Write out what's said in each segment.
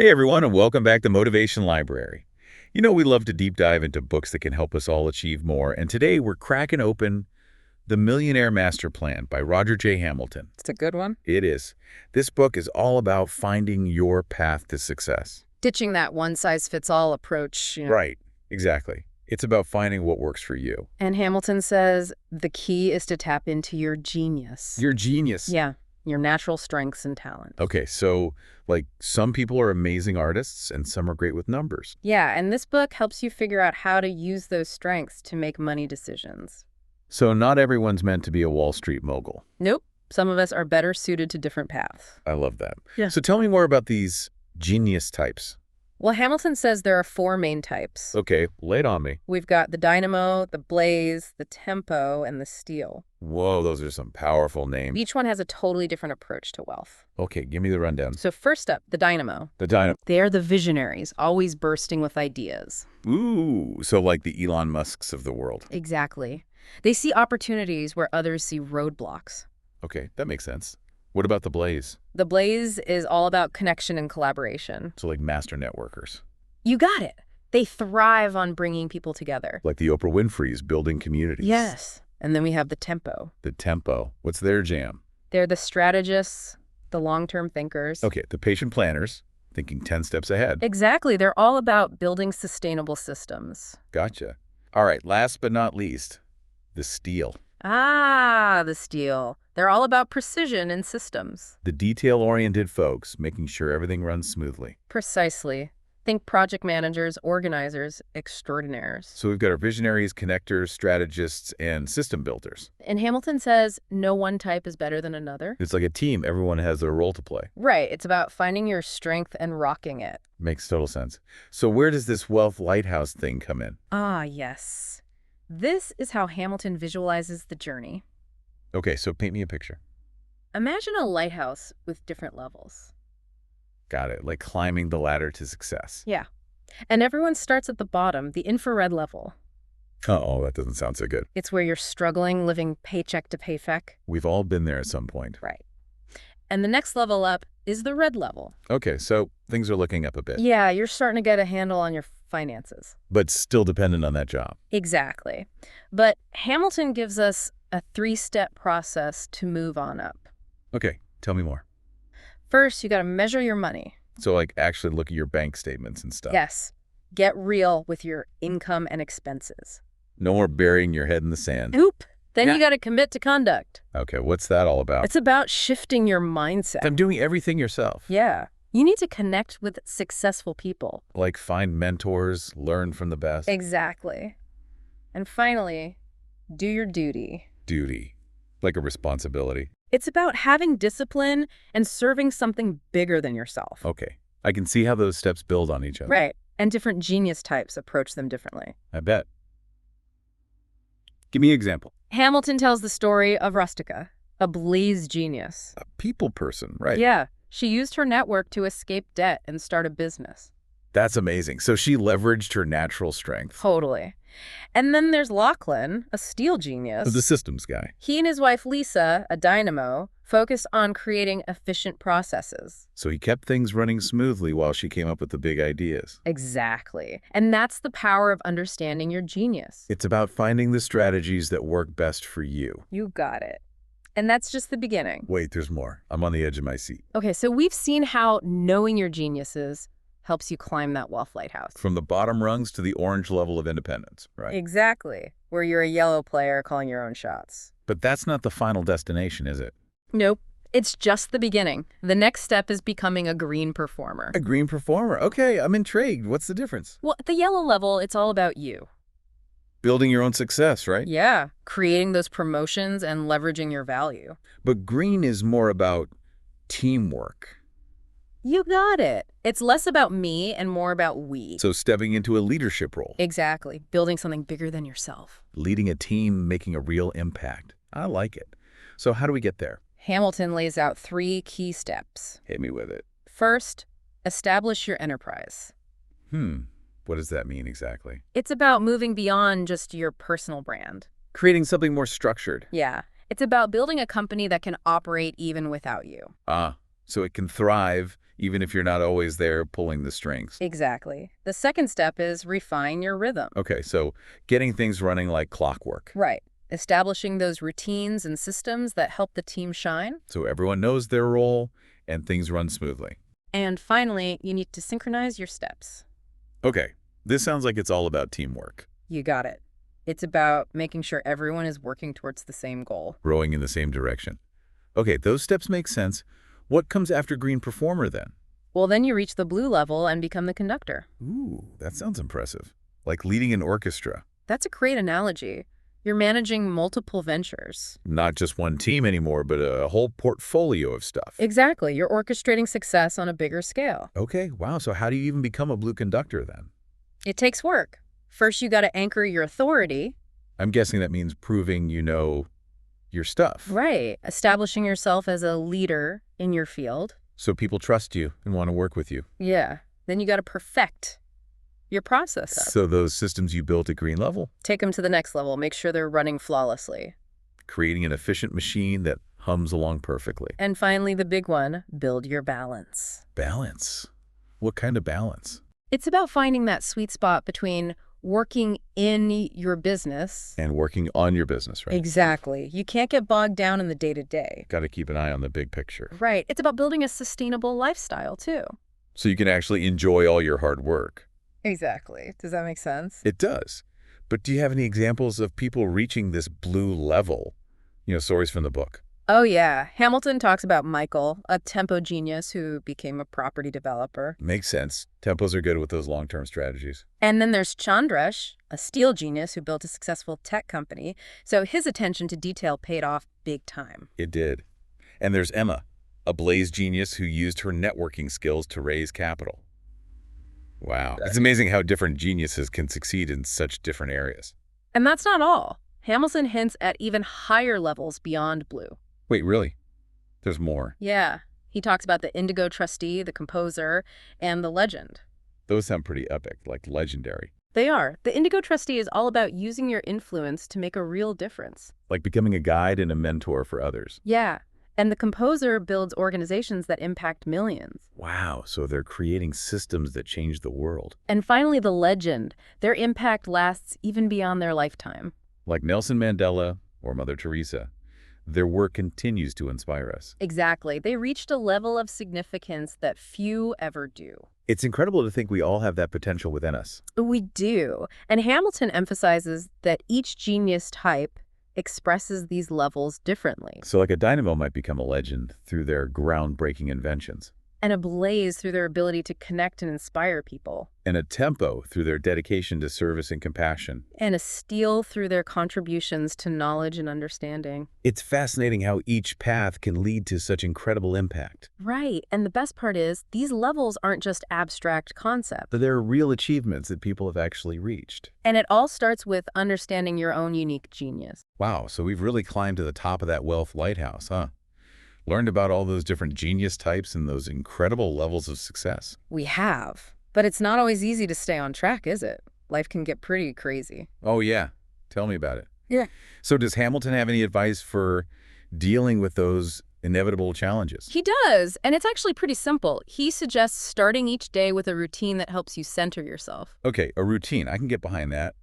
Hey everyone, and welcome back to Motivation Library. You know we love to deep dive into books that can help us all achieve more, and today we're cracking open The Millionaire Master Plan by Roger J. Hamilton. It's a good one. It is. This book is all about finding your path to success. Ditching that one-size-fits-all approach. Right, exactly. It's about finding what works for you. And Hamilton says the key is to tap into your genius. Your genius. Yeah, your natural strengths and talents. Okay, so some people are amazing artists and some are great with numbers. Yeah, and this book helps you figure out how to use those strengths to make money decisions. So not everyone's meant to be a Wall Street mogul. Nope. Some of us are better suited to different paths. I love that. Yeah. So tell me more about these genius types. Well, Hamilton says there are 4 main types. Okay, lay it on me. We've got the Dynamo, the Blaze, the Tempo, and the Steel. Whoa, those are some powerful names. Each one has a totally different approach to wealth. Okay, give me the rundown. So first up, the Dynamo. The Dynamo. They're the visionaries, always bursting with ideas. Ooh, so like the Elon Musks of the world. Exactly. They see opportunities where others see roadblocks. Okay, that makes sense. What about the Blaze? The Blaze is all about connection and collaboration. So like master networkers. You got it. They thrive on bringing people together. Like the Oprah Winfrey's building communities. Yes. And then we have the Tempo. The Tempo. What's their jam? They're the strategists, the long-term thinkers. Okay, the patient planners, thinking 10 steps ahead. Exactly. They're all about building sustainable systems. Gotcha. All right, last but not least, the Steel. Ah, the Steel. They're all about precision in systems. The detail-oriented folks, making sure everything runs smoothly. Precisely. Think project managers, organizers, extraordinaires. So we've got our visionaries, connectors, strategists, and system builders. And Hamilton says no one type is better than another. It's like a team. Everyone has their role to play. Right. It's about finding your strength and rocking it. Makes total sense. So where does this Wealth Lighthouse thing come in? Ah, yes. This is how Hamilton visualizes the journey. Okay, so paint me a picture. Imagine a lighthouse with different levels. Got it. Like climbing the ladder to success. Yeah. And everyone starts at the bottom, the infrared level. Uh-oh, that doesn't sound so good. It's where you're struggling, living paycheck to paycheck. We've all been there at some point. Right. And the next level up is the red level. Okay, so things are looking up a bit. Yeah, you're starting to get a handle on your finances. But still dependent on that job. Exactly. But Hamilton gives us a 3-step process to move on up. Okay, tell me more. First, you got to measure your money. So like actually look at your bank statements and stuff. Yes. Get real with your income and expenses. No more burying your head in the sand. Oop. Then Yeah. you got to commit to conduct. Okay, what's that all about? It's about shifting your mindset. I'm doing everything yourself. Yeah. You need to connect with successful people. Like find mentors, learn from the best. Exactly. And finally, do your duty. Duty. Like a responsibility. It's about having discipline and serving something bigger than yourself. Okay. I can see how those steps build on each other. Right. And different genius types approach them differently. I bet. Give me an example. Hamilton tells the story of Rustica, a Blaze genius. A people person, right? Yeah. She used her network to escape debt and start a business. That's amazing. So she leveraged her natural strength. Totally. And then there's Lachlan, a Steel genius. The systems guy. He and his wife Lisa, a Dynamo, focus on creating efficient processes. So he kept things running smoothly while she came up with the big ideas. Exactly. And that's the power of understanding your genius. It's about finding the strategies that work best for you. You got it. And that's just the beginning. Wait, there's more. I'm on the edge of my seat. Okay, so we've seen how knowing your geniuses helps you climb that Wealth Lighthouse. From the bottom rungs to the orange level of independence, right? Exactly. Where you're a yellow player calling your own shots. But that's not the final destination, is it? Nope. It's just the beginning. The next step is becoming a green performer. A green performer. Okay, I'm intrigued. What's the difference? Well, at the yellow level, it's all about you. Building your own success, right? Yeah. Creating those promotions and leveraging your value. But green is more about teamwork. You got it. It's less about me and more about we. So stepping into a leadership role. Exactly. Building something bigger than yourself. Leading a team, making a real impact. I like it. So how do we get there? Hamilton lays out 3 key steps. Hit me with it. First, establish your enterprise. What does that mean exactly? It's about moving beyond just your personal brand. Creating something more structured. Yeah. It's about building a company that can operate even without you. Ah, So it can thrive even if you're not always there pulling the strings. Exactly. The second step is refine your rhythm. Okay, so getting things running like clockwork. Right. Establishing those routines and systems that help the team shine. So everyone knows their role and things run smoothly. And finally, you need to synchronize your steps. Okay, this sounds like it's all about teamwork. You got it. It's about making sure everyone is working towards the same goal. Rowing in the same direction. Okay, those steps make sense. What comes after green performer then? Well, then you reach the blue level and become the conductor. Ooh, that sounds impressive. Like leading an orchestra. That's a great analogy. You're managing multiple ventures. Not just one team anymore, but a whole portfolio of stuff. Exactly. You're orchestrating success on a bigger scale. Okay, wow, so how do you even become a blue conductor then? It takes work. First, you got to anchor your authority. I'm guessing that means proving you know your stuff. Right. Establishing yourself as a leader in your field. So people trust you and want to work with you. Yeah. Then you got to perfect your process up. So those systems you built at green level, Take them to the next level. Make sure they're running flawlessly. creating an efficient machine that hums along perfectly. And finally, the big one, build your balance. Balance. What kind of balance? It's about finding that sweet spot between working in your business. And working on your business, right? Exactly. You can't get bogged down in the day-to-day. Got to keep an eye on the big picture. Right. It's about building a sustainable lifestyle, too. So you can actually enjoy all your hard work. Exactly. Does that make sense? It does. But do you have any examples of people reaching this blue level? Stories from the book. Oh, yeah. Hamilton talks about Michael, a tempo genius who became a property developer. Makes sense. Tempos are good with those long-term strategies. And then there's Chandrash, a steel genius who built a successful tech company. So his attention to detail paid off big time. It did. And there's Emma, a blaze genius who used her networking skills to raise capital. Wow. It's amazing how different geniuses can succeed in such different areas. And that's not all. Hamilton hints at even higher levels beyond blue. Wait, really? There's more. Yeah. He talks about the indigo trustee, the composer, and the legend. Those sound pretty epic, like legendary. They are. The indigo trustee is all about using your influence to make a real difference. Like becoming a guide and a mentor for others. Yeah. And the composer builds organizations that impact millions. Wow, so they're creating systems that change the world. And finally, the legend. Their impact lasts even beyond their lifetime. Like Nelson Mandela or Mother Teresa, their work continues to inspire us. Exactly. They reached a level of significance that few ever do. It's incredible to think we all have that potential within us. We do. And Hamilton emphasizes that each genius type expresses these levels differently. So like a dynamo might become a legend through their groundbreaking inventions. And a blaze through their ability to connect and inspire people. And a tempo through their dedication to service and compassion. And a steel through their contributions to knowledge and understanding. It's fascinating how each path can lead to such incredible impact. Right. And the best part is, these levels aren't just abstract concepts. But they're real achievements that people have actually reached. And it all starts with understanding your own unique genius. Wow, so we've really climbed to the top of that Wealth Lighthouse, huh? Learned about all those different genius types and those incredible levels of success. We have. But it's not always easy to stay on track, is it? Life can get pretty crazy. Oh, yeah. Tell me about it. Yeah. So does Hamilton have any advice for dealing with those inevitable challenges? He does, and it's actually pretty simple. He suggests starting each day with a routine that helps you center yourself. Okay, a routine. I can get behind that.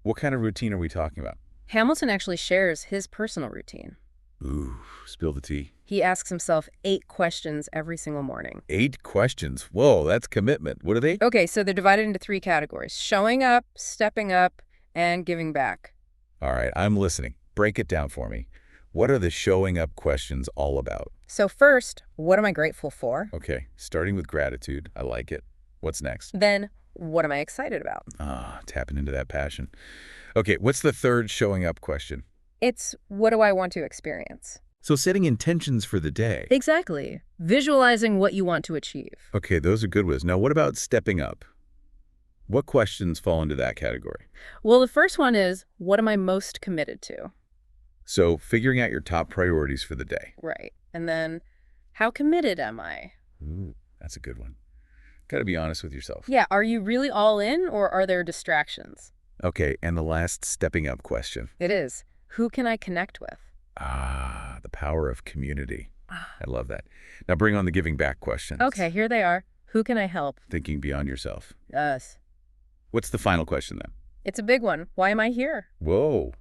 What kind of routine are we talking about? Hamilton actually shares his personal routine. Ooh, spill the tea. He asks himself 8 questions every single morning. 8 questions. Whoa, that's commitment. What are they? Okay, so they're divided into 3 categories: showing up, stepping up, and giving back. All right, I'm listening. Break it down for me. What are the showing up questions all about? So first, what am I grateful for? Okay, starting with gratitude. I like it. What's next? Then, what am I excited about? Ah, tapping into that passion. Okay, what's the third showing up question? It's what do I want to experience? So setting intentions for the day. Exactly. Visualizing what you want to achieve. Okay, those are good ones. Now, what about stepping up? What questions fall into that category? Well, the first one is, what am I most committed to? So figuring out your top priorities for the day. Right. And then, how committed am I? Ooh, that's a good one. Got to be honest with yourself. Yeah, are you really all in, or are there distractions? Okay, and the last stepping up question. It is. Who can I connect with? Ah, the power of community. I love that. Now bring on the giving back questions. Okay, here they are. Who can I help? Thinking beyond yourself. Us. What's the final question then? It's a big one. Why am I here? Whoa.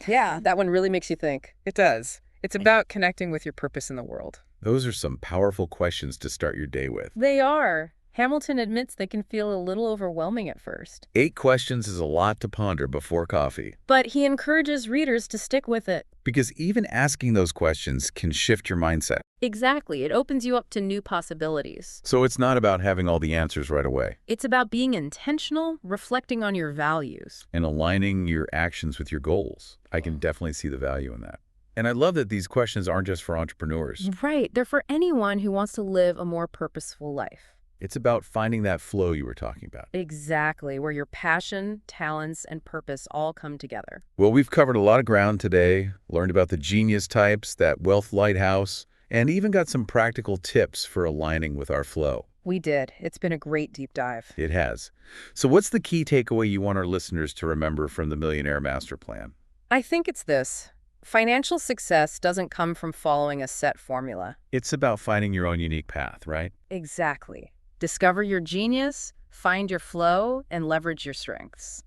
Yeah, that one really makes you think. It does. It's about connecting with your purpose in the world. Those are some powerful questions to start your day with. They are. Hamilton admits they can feel a little overwhelming at first. 8 questions is a lot to ponder before coffee. But he encourages readers to stick with it. Because even asking those questions can shift your mindset. Exactly. It opens you up to new possibilities. So it's not about having all the answers right away. It's about being intentional, reflecting on your values. And aligning your actions with your goals. I can definitely see the value in that. And I love that these questions aren't just for entrepreneurs. Right. They're for anyone who wants to live a more purposeful life. It's about finding that flow you were talking about. Exactly, where your passion, talents, and purpose all come together. Well, we've covered a lot of ground today, learned about the genius types, that Wealth Lighthouse, and even got some practical tips for aligning with our flow. We did. It's been a great deep dive. It has. So what's the key takeaway you want our listeners to remember from the Millionaire Master Plan? I think it's this. Financial success doesn't come from following a set formula. It's about finding your own unique path, right? Exactly. Discover your genius, find your flow, and leverage your strengths.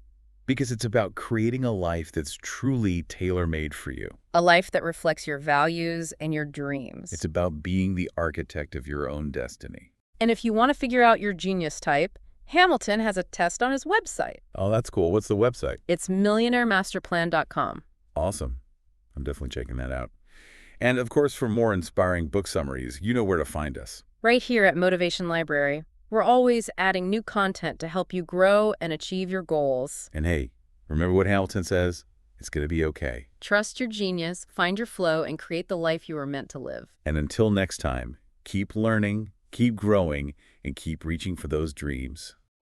Because it's about creating a life that's truly tailor-made for you. A life that reflects your values and your dreams. It's about being the architect of your own destiny. And if you want to figure out your genius type, Hamilton has a test on his website. Oh, that's cool. What's the website? It's MillionaireMasterPlan.com. Awesome. I'm definitely checking that out. And of course, for more inspiring book summaries, you know where to find us. Right here at Motivation Library. We're always adding new content to help you grow and achieve your goals. And hey, remember what Hamilton says? It's going to be okay. Trust your genius, find your flow, and create the life you were meant to live. And until next time, keep learning, keep growing, and keep reaching for those dreams.